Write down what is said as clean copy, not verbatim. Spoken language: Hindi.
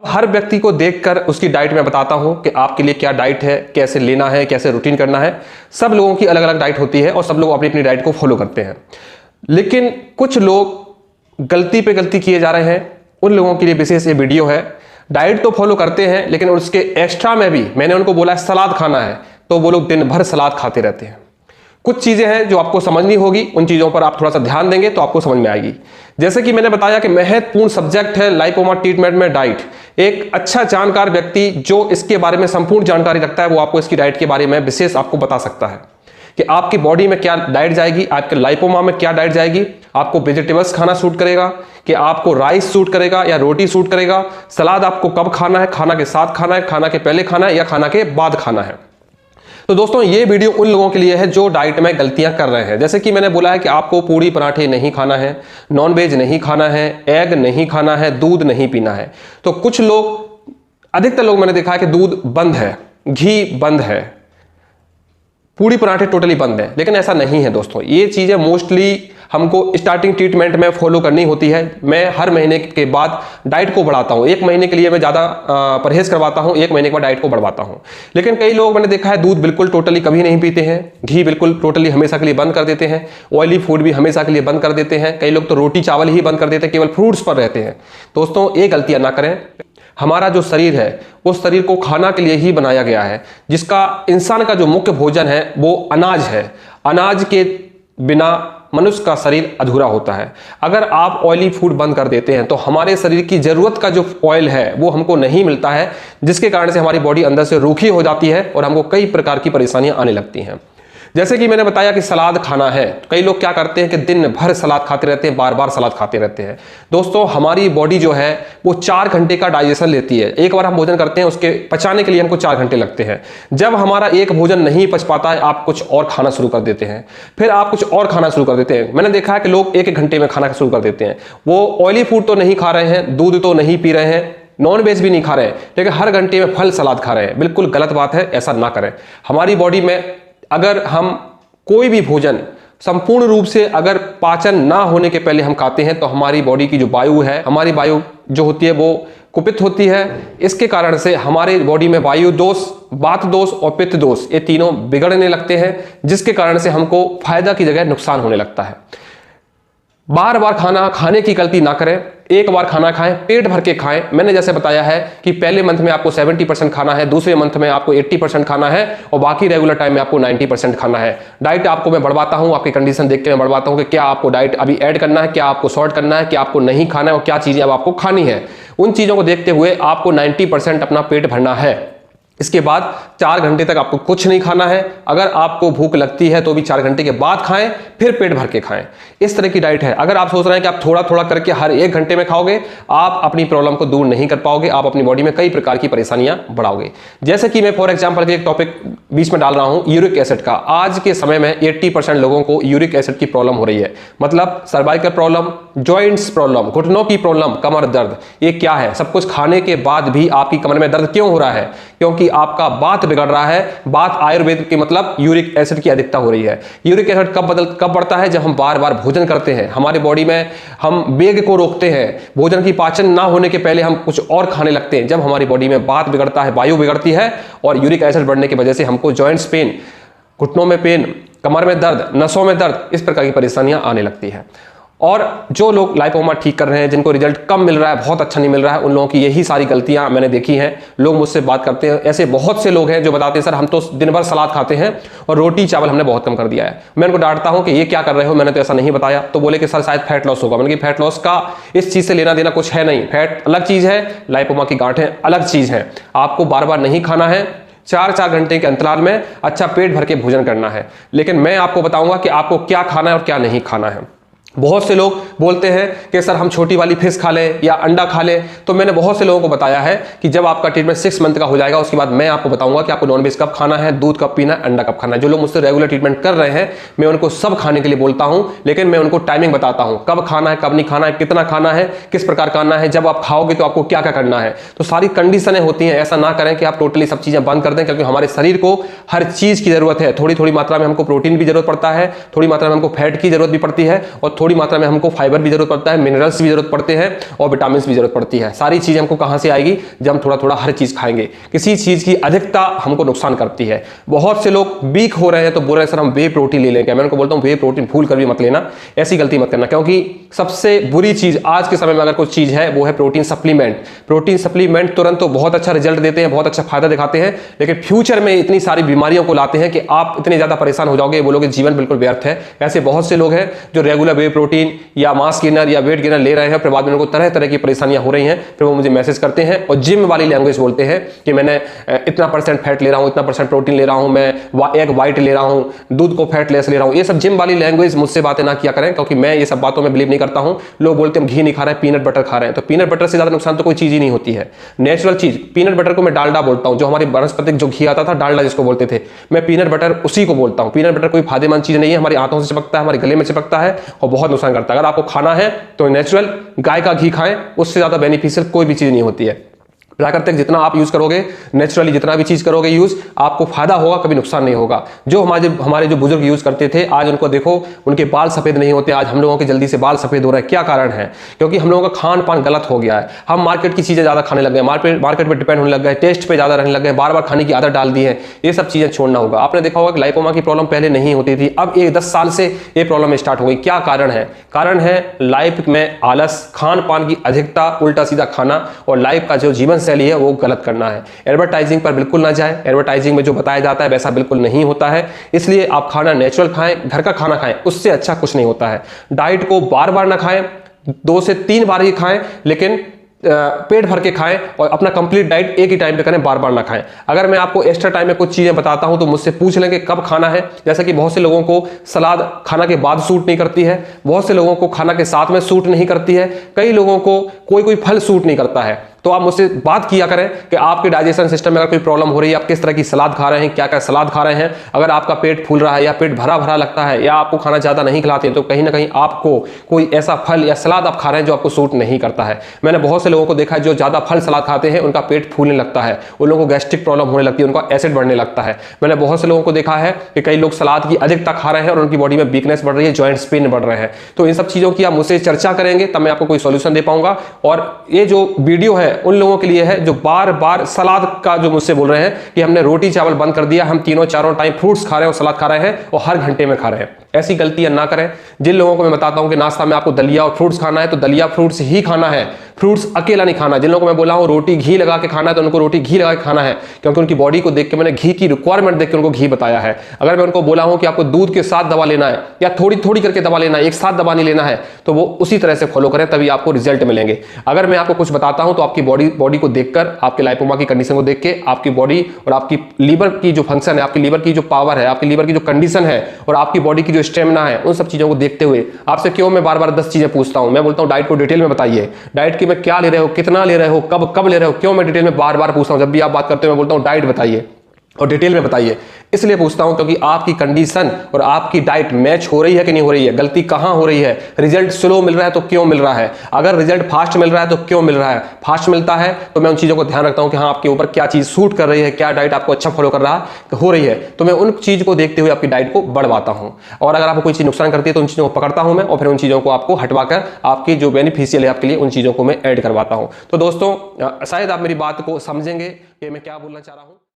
हर व्यक्ति को देखकर उसकी डाइट में बताता हूं कि आपके लिए क्या डाइट है, कैसे लेना है, कैसे रूटीन करना है। सब लोगों की अलग अलग डाइट होती है और सब लोग अपनी अपनी डाइट को फॉलो करते हैं। लेकिन कुछ लोग गलती पे गलती किए जा रहे हैं, उन लोगों के लिए विशेष ये वीडियो है। डाइट तो फॉलो करते हैं लेकिन उसके एक्स्ट्रा में भी मैंने उनको बोला सलाद खाना है, तो वो लोग दिन भर सलाद खाते रहते हैं। कुछ चीजें हैं जो आपको समझनी होगी, उन चीजों पर आप थोड़ा सा ध्यान देंगे तो आपको समझ में आएगी। जैसे कि मैंने बताया कि महत्वपूर्ण सब्जेक्ट है लाइपोमा ट्रीटमेंट में डाइट। एक अच्छा जानकार व्यक्ति जो इसके बारे में संपूर्ण जानकारी रखता है वो आपको इसकी डाइट के बारे में विशेष आपको बता सकता है कि आपकी बॉडी में क्या डाइट जाएगी, आपके लाइपोमा में क्या डाइट जाएगी। आपको वेजिटेबल्स खाना सूट करेगा कि आपको राइस सूट करेगा या रोटी सूट करेगा। सलाद आपको कब खाना है, खाना के साथ खाना है, खाना के पहले खाना है या खाना के बाद खाना है। तो दोस्तों ये वीडियो उन लोगों के लिए है जो डाइट में गलतियां कर रहे हैं। जैसे कि मैंने बोला है कि आपको पूड़ी पराठे नहीं खाना है, नॉनवेज नहीं खाना है, एग नहीं खाना है, दूध नहीं पीना है। तो कुछ लोग, अधिकतर लोग मैंने देखा है कि दूध बंद है, घी बंद है, पूड़ी पराठे टोटली बंद है। लेकिन ऐसा नहीं है दोस्तों। ये चीजें मोस्टली हमको स्टार्टिंग ट्रीटमेंट में फॉलो करनी होती है। मैं हर महीने के बाद डाइट को बढ़ाता हूं। एक महीने के लिए मैं ज़्यादा परहेज करवाता हूं, एक महीने के बाद डाइट को बढ़वाता हूं। लेकिन कई लोग मैंने देखा है दूध बिल्कुल टोटली कभी नहीं पीते हैं, घी बिल्कुल टोटली हमेशा के लिए बंद कर देते हैं, ऑयली फूड भी हमेशा के लिए बंद कर देते हैं। कई लोग तो रोटी चावल ही बंद कर देते हैं, केवल फ्रूट्स पर रहते हैं। दोस्तों ये गलतियां ना करें। हमारा जो शरीर है उस शरीर को खाना के लिए ही बनाया गया है, जिसका इंसान का जो मुख्य भोजन है वो अनाज है। अनाज के बिना मनुष्य का शरीर अधूरा होता है। अगर आप ऑयली फूड बंद कर देते हैं तो हमारे शरीर की जरूरत का जो ऑयल है वो हमको नहीं मिलता है, जिसके कारण से हमारी बॉडी अंदर से रूखी हो जाती है और हमको कई प्रकार की परेशानियां आने लगती हैं। जैसे कि मैंने बताया कि सलाद खाना है। कई लोग क्या करते हैं कि दिन भर सलाद खाते रहते हैं, बार बार सलाद खाते रहते हैं। दोस्तों हमारी बॉडी जो है वो 4 घंटे का डाइजेशन लेती है। एक बार हम भोजन करते हैं उसके पचाने के लिए हमको 4 घंटे लगते हैं। जब हमारा एक भोजन नहीं पच पाता है आप कुछ और खाना शुरू कर देते हैं, फिर आप कुछ और खाना शुरू कर देते हैं। मैंने देखा है कि लोग 1-1 घंटे में खाना शुरू कर देते हैं। वो ऑयली फूड तो नहीं खा रहे हैं, दूध तो नहीं पी रहे हैं, नॉन वेज भी नहीं खा रहे हैं, लेकिन हर घंटे में फल सलाद खा रहे हैं। बिल्कुल गलत बात है, ऐसा ना करें। हमारी बॉडी में अगर हम कोई भी भोजन संपूर्ण रूप से अगर पाचन ना होने के पहले हम खाते हैं तो हमारी बॉडी की जो वायु है, हमारी वायु जो होती है वो कुपित होती है। इसके कारण से हमारे बॉडी में वायु दोष, वात दोष और पित्त दोष ये तीनों बिगड़ने लगते हैं, जिसके कारण से हमको फायदा की जगह नुकसान होने लगता है। बार बार खाना खाने की गलती ना करें। एक बार खाना खाएं, पेट भर के खाएं। मैंने जैसे बताया है कि पहले मंथ में आपको 70% खाना है, दूसरे मंथ में आपको 80% खाना है और बाकी रेगुलर टाइम में आपको 90% खाना है। डाइट आपको मैं बढ़वाता हूं, आपकी कंडीशन देख के मैं बढ़वाता हूं कि क्या आपको डाइट अभी ऐड करना है, क्या आपको शॉर्ट करना है, क्या आपको नहीं खाना है और क्या चीजें अब आपको खानी है। उन चीजों को देखते हुए आपको 90% अपना पेट भरना है। इसके बाद 4 घंटे तक आपको कुछ नहीं खाना है। अगर आपको भूख लगती है तो भी 4 घंटे के बाद खाएं, फिर पेट भर के खाएं। इस तरह की डाइट है। अगर आप सोच रहे हैं कि आप थोड़ा थोड़ा करके हर 1 घंटे में खाओगे, आप अपनी प्रॉब्लम को दूर नहीं कर पाओगे, आप अपनी बॉडी में कई प्रकार की परेशानियां बढ़ाओगे। जैसे कि मैं फॉर एग्जांपल एक टॉपिक बीच में डाल रहा हूं, यूरिक एसिड का। आज के समय में 80% लोगों को यूरिक एसिड की प्रॉब्लम हो रही है। मतलब सर्वाइकल प्रॉब्लम, जॉइंट्स प्रॉब्लम, घुटनों की प्रॉब्लम, कमर दर्द। ये क्या है? सब कुछ खाने के बाद भी आपकी कमर में दर्द क्यों हो रहा है? क्योंकि आपका बात बिगड़ रहा है। बात आयुर्वेद की मतलब यूरिक एसिड की अधिकता हो रही है। यूरिक एसिड कब बढ़ता है? जब हम बार बार भोजन करते हैं, हमारे बॉडी में हम वेग को रोकते हैं, भोजन की पाचन ना होने के पहले हम कुछ और खाने लगते हैं। जब हमारी बॉडी में बात बिगड़ता है, वायु बिगड़ती है और यूरिक एसिड बढ़ने की वजह से हमको जॉइंट्स पेन, घुटनों में पेन, कमर में दर्द, नसों में दर्द, इस प्रकार की परेशानियां आने लगती है। और जो लोग लाइपोमा ठीक कर रहे हैं, जिनको रिजल्ट कम मिल रहा है, बहुत अच्छा नहीं मिल रहा है, उन लोगों की यही सारी गलतियां मैंने देखी हैं। लोग मुझसे बात करते हैं, ऐसे बहुत से लोग हैं जो बताते हैं सर हम तो दिन भर सलाद खाते हैं और रोटी चावल हमने बहुत कम कर दिया है। मैं उनको डांटता हूं कि ये क्या कर रहे हो, मैंने तो ऐसा नहीं बताया। तो बोले कि सर शायद फैट लॉस होगा। मैंने कि फैट लॉस का इस चीज से लेना देना कुछ है नहीं। फैट अलग चीज है, लाइपोमा की गांठें अलग चीज है। आपको बार बार नहीं खाना है, 4-4 घंटे के अंतराल में अच्छा पेट भर के भोजन करना है। लेकिन मैं आपको बताऊंगा कि आपको क्या खाना है और क्या नहीं खाना है। बहुत से लोग बोलते हैं कि सर हम छोटी वाली फिश खा लें या अंडा खा लें। तो मैंने बहुत से लोगों को बताया है कि जब आपका ट्रीटमेंट 6 मंथ का हो जाएगा उसके बाद मैं आपको बताऊंगा कि आपको नॉनवेज कब खाना है, दूध कब पीना है, अंडा कब खाना है। जो लोग मुझसे रेगुलर ट्रीटमेंट कर रहे हैं मैं उनको सब खाने के लिए बोलता हूं, लेकिन मैं उनको टाइमिंग बताता हूं, कब खाना है, कब नहीं खाना है, कितना खाना है, किस प्रकार खाना है, जब आप खाओगे तो आपको क्या क्या करना है। तो सारी कंडीशनें होती हैं। ऐसा ना करें कि आप टोटली सब चीजें बंद कर दें, क्योंकि हमारे शरीर को हर चीज की जरूरत है। थोड़ी थोड़ी मात्रा में हमको प्रोटीन की जरूरत पड़ता है, थोड़ी मात्रा में हमको फैट की जरूरत भी पड़ती है और थोड़ी मात्रा में हमको फाइबर भी जरूरत पड़ता है, मिनरल्स भी जरूरत पड़ते हैं और विटामिन भी जरूरत पड़ती है। सारी चीज़ हमको कहाँ से आएगी? जब हम थोड़ा थोड़ा हर चीज़ खाएंगे। किसी चीज़ की अधिकता हमको नुकसान करती है। बहुत से लोग वीक हो रहे हैं तो बोल रहे हैं सर हम वे प्रोटीन ले लेंगे। मैं उनको बोलता हूँ वे प्रोटीन भूल कर भी मत लेना, ऐसी गलती मत करना, क्योंकि सबसे बुरी चीज़ आज के समय में अगर कोई चीज़ है वो है प्रोटीन सप्लीमेंट। प्रोटीन सप्लीमेंट तुरंत तो बहुत अच्छा रिजल्ट देते हैं, बहुत अच्छा फायदा दिखाते हैं, लेकिन फ्यूचर में इतनी सारी बीमारियों को लाते हैं कि आप इतने ज़्यादा परेशान हो जाओगे, बोलोगे जीवन बिल्कुल व्यर्थ है। ऐसे बहुत से लोग हैं जो रेगुलर वे प्रोटीन या मास गेनर या वेट गेनर ले रहे हैं, फिर बाद में उनको तरह तरह की परेशानियां हो रही हैं, फिर वो मुझे मैसेज करते हैं और जिम वाली लैंग्वेज बोलते हैं कि मैंने इतना % फैट ले रहा हूँ, इतना % प्रोटीन ले रहा हूँ, मैं एग वाइट ले रहा हूँ, दूध को फैट लेस ले रहा हूँ। ये सब जिम वाली लैंग्वेज मुझसे बातें ना किया करें, क्योंकि मैं ये सब बातों में बिलीव नहीं करता हूँ। लोग बोलते हैं घी नहीं खा रहे हैं, पीनट बटर खा रहे हैं, तो पीनट बटर से ज्यादा नुकसान तो कोई चीज ही नहीं होती है। नेचुरल चीज, पीनट बटर को मैं डालडा बोलता हूँ, जो हमारी वनस्पतिक जो घी आता था डालडा जिसको बोलते थे, मैं पीनट बटर उसी को बोलता हूँ। पीनट बटर कोई फायदेमंद चीज नहीं है, हमारी आंतों से चिपकता है, हमारे गले में चिपकता है और बहुत नुकसान करता है। अगर आपको खाना है तो नेचुरल गाय का घी खाएं, उससे ज्यादा बेनिफिशियल कोई भी चीज नहीं होती है। प्राकृतिक जितना आप यूज करोगे, नेचुरली जितना भी चीज करोगे यूज, आपको फायदा होगा, कभी नुकसान नहीं होगा। जो हमारे जो बुजुर्ग यूज करते थे, आज उनको देखो उनके बाल सफेद नहीं होते, आज हम लोगों के जल्दी से बाल सफेद हो रहे हैं। क्या कारण है? क्योंकि हम लोगों का खान पान गलत हो गया है। हम मार्केट की चीजें ज्यादा खाने लग गए, मार्केट पे डिपेंड होने लग गए, टेस्ट पे ज्यादा रहने लग गए, बार बार खाने की आदत डाल दी है। ये सब चीजें छोड़ना होगा। आपने देखा होगा कि लाइपोमा की प्रॉब्लम पहले नहीं होती थी, अब 10 साल से ये प्रॉब्लम स्टार्ट हो गई। क्या कारण है? कारण है लाइफ में आलस, खान पान की अधिकता, उल्टा सीधा खाना और लाइफ का जो जीवन शैली है वो गलत करना है। एडवर्टाइजिंग पर बिल्कुल ना जाए। एडवर्टाइजिंग में जो बताया जाता है वैसा बिल्कुल नहीं होता है। इसलिए आप खाना नेचुरल खाएं, घर का खाना खाएं, उससे अच्छा कुछ नहीं होता है। डाइट को बार बार ना खाएं, 2 से 3 बार ही खाएं, लेकिन पेट भर के खाएं और अपना कंप्लीट डाइट एक ही टाइम पे करें, बार बार ना खाएं। अगर मैं आपको एक्स्ट्रा टाइम में कुछ चीजें बताता हूं तो मुझसे पूछ लें कि कब खाना है। जैसे कि बहुत से लोगों को सलाद खाना के बाद सूट नहीं करती है, बहुत से लोगों को खाना के साथ में सूट नहीं करती है, कई लोगों को कोई फल सूट नहीं करता है। तो आप मुझसे बात किया करें कि आपके डाइजेशन सिस्टम में अगर कोई प्रॉब्लम हो रही है, आप किस तरह की सलाद खा रहे हैं, क्या क्या सलाद खा रहे हैं। अगर आपका पेट फूल रहा है या पेट भरा भरा लगता है या आपको खाना ज्यादा नहीं खिलाते हैं, तो कहीं ना कहीं आपको कोई ऐसा फल या सलाद आप खा रहे हैं जो आपको सूट नहीं करता है। मैंने बहुत से लोगों को देखा है जो ज्यादा फल सलाद खाते हैं उनका पेट फूलने लगता है, उन लोगों को गैस्ट्रिक प्रॉब्लम होने लगती है, उनका एसिड बढ़ने लगता है। मैंने बहुत से लोगों को देखा है कि कई लोग सलाद की अधिकता खा रहे हैं और उनकी बॉडी में वीकनेस बढ़ रही है, जॉइंट्स पेन बढ़ रहे हैं। तो इन सब चीजों की आप मुझसे चर्चा करेंगे तब मैं आपको कोई सोल्यूशन दे पाऊंगा। और ये जो वीडियो है उन लोगों के लिए है जो बार बार सलाद का जो मुझसे बोल रहे हैं कि हमने रोटी चावल बंद कर दिया, हम तीनों चारों टाइम फ्रूट्स खा रहे हैं और सलाद खा रहे हैं और हर घंटे में खा रहे हैं। ऐसी गलतियां ना करें। जिन लोगों को मैं बताता हूं कि नाश्ता में आपको दलिया और फ्रूट्स खाना है तो दलिया फ्रूट्स ही खाना है, फ्रूट्स अकेला नहीं खाना। जिन लोगों को मैं बोला हूं रोटी घी लगा के खाना है तो उनको रोटी घी लगा के खाना है, क्योंकि उनकी बॉडी को देख के मैंने घी की रिक्वायरमेंट देख के उनको घी बताया है। अगर मैं उनको बोला हूं कि आपको दूध के साथ दवा लेना है या थोड़ी थोड़ी करके दवा लेना है, एक साथ दवा नहीं लेना है, तो वो उसी तरह से फॉलो करें, तभी आपको रिजल्ट मिलेंगे। अगर मैं आपको कुछ बताता हूं तो आपकी बॉडी को देखकर, आपके लाइपोमा की कंडीशन को देख के, आपकी बॉडी और आपकी लीवर की जो फंक्शन है, आपकी लीवर की जो पावर है, आपकी लीवर की जो कंडीशन है और आपकी बॉडी की जो स्टेमिना है, उन सब चीजों को देखते हुए आपसे क्यों मैं बार बार 10 चीजें पूछता हूं। मैं बोलता हूं डाइट को डिटेल में बताइए, डाइट की मैं क्या ले रहे हो, कितना ले रहे हो, कब ले रहे हो, क्यों मैं डिटेल में बार बार पूछता हूं। जब भी आप बात करते हो मैं बोलता हूं डाइट बताइए और डिटेल में बताइए। इसलिए पूछता हूं क्योंकि आपकी कंडीशन और आपकी डाइट मैच हो रही है कि नहीं हो रही है, गलती कहां हो रही है, रिजल्ट स्लो मिल रहा है तो क्यों मिल रहा है, अगर रिजल्ट फास्ट मिल रहा है तो क्यों मिल रहा है। फास्ट मिलता है तो मैं उन चीजों को ध्यान रखता हूं कि हाँ आपके ऊपर क्या चीज सूट कर रही है, क्या डाइट आपको अच्छा फॉलो कर रहा हो रही है, तो मैं उन चीज को देखते हुए आपकी डाइट को बढ़वाता हूं। और अगर आपको कोई चीज नुकसान करती है तो उन चीजों को पकड़ता हूं मैं और फिर उन चीजों को आपको हटवाकर आपकी जो बेनिफिशियल है आपके लिए उन चीजों को मैं ऐड करवाता हूं। तो दोस्तों शायद आप मेरी बात को समझेंगे कि मैं क्या बोलना चाह रहा हूं।